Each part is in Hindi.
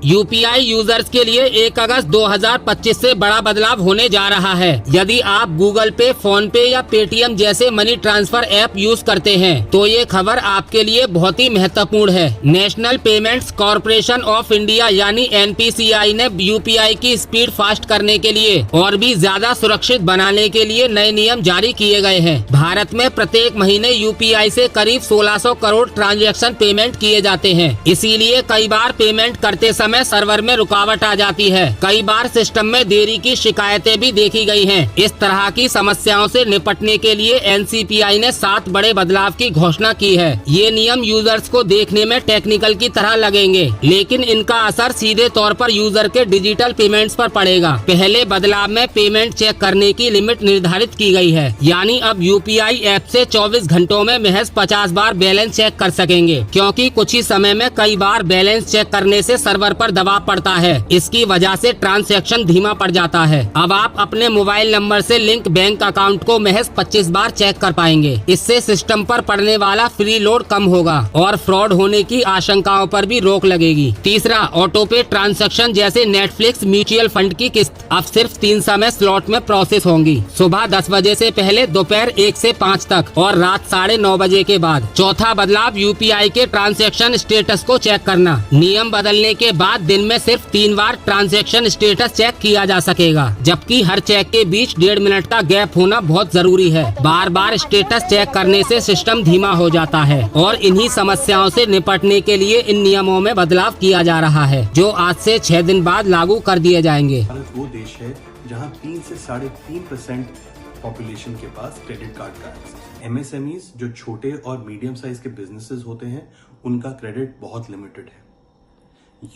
यूपीआई यूजर्स के लिए 1 अगस्त 2025 से बड़ा बदलाव होने जा रहा है। यदि आप गूगल पे, फोन पे या पेटीएम जैसे मनी ट्रांसफर ऐप यूज करते हैं तो ये खबर आपके लिए बहुत ही महत्वपूर्ण है। National payments corporation of India यानी एनपीसीआई ने यूपीआई की स्पीड फास्ट करने के लिए और भी ज्यादा सुरक्षित बनाने के लिए नए नियम जारी किए गए हैं। भारत में प्रत्येक महीने यूपीआई से करीब 1600 करोड़ ट्रांजैक्शन पेमेंट किए जाते हैं। इसीलिए कई बार पेमेंट करते समय सर्वर में रुकावट आ जाती है। कई बार सिस्टम में देरी की शिकायतें भी देखी गई हैं। इस तरह की समस्याओं से निपटने के लिए एनसीपीआई ने 7 बड़े बदलाव की घोषणा की है। ये नियम यूजर्स को देखने में टेक्निकल की तरह लगेंगे, लेकिन इनका असर सीधे तौर पर यूजर के डिजिटल पेमेंट्स पर पड़ेगा। पहले बदलाव में पेमेंट चेक करने की लिमिट निर्धारित की गई है, यानी अब यूपीआई ऐप से 24 घंटों में महज 50 बार बैलेंस चेक कर सकेंगे, क्योंकि कुछ ही समय में कई बार बैलेंस चेक करने से सर्वर पर दबाव पड़ता है। इसकी वजह से ट्रांजैक्शन धीमा पड़ जाता है। अब आप अपने मोबाइल नंबर से लिंक बैंक अकाउंट को महज 25 बार चेक कर पाएंगे। इससे सिस्टम पर पड़ने वाला फ्री लोड कम होगा और फ्रॉड होने की आशंकाओं पर भी रोक लगेगी। तीसरा, ऑटो पे ट्रांजैक्शन जैसे नेटफ्लिक्स म्यूचुअल फंड की किस्त अब सिर्फ 3 समय स्लॉट में प्रोसेस होंगी। सुबह 10 बजे से पहले, दोपहर 1 से 5 तक और रात 9:30 बजे के बाद। चौथा बदलाव, यूपीआई के ट्रांजैक्शन स्टेटस को चेक करना। नियम बदलने के बाद दिन में सिर्फ 3 बार ट्रांजैक्शन स्टेटस चेक किया जा सकेगा, जबकि हर चेक के बीच 1.5 मिनट का गैप होना बहुत जरूरी है। बार बार स्टेटस चेक करने से सिस्टम धीमा हो जाता है और इन्हीं समस्याओं से निपटने के लिए इन नियमों में बदलाव किया जा रहा है, जो आज से 6 दिन बाद लागू कर दिए जाएंगे। भारत वो देश है जहां 3 से 3.5% पॉपुलेशन के पास क्रेडिट कार्ड का एक्सेस। एमएसएमईज जो छोटे और मीडियम साइज के बिजनेसेस होते हैं, उनका क्रेडिट बहुत लिमिटेड है।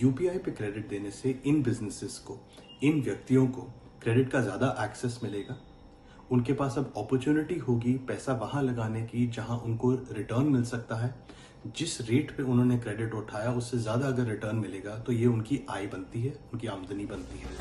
यूपीआई पे क्रेडिट देने से इन बिजनेसेस को, इन व्यक्तियों को क्रेडिट का ज्यादा एक्सेस मिलेगा। उनके पास अब अपॉर्चुनिटी होगी पैसा वहां लगाने की जहां उनको रिटर्न मिल सकता है। जिस रेट पे उन्होंने क्रेडिट उठाया उससे ज्यादा अगर रिटर्न मिलेगा तो ये उनकी आय बनती है, उनकी आमदनी बनती है।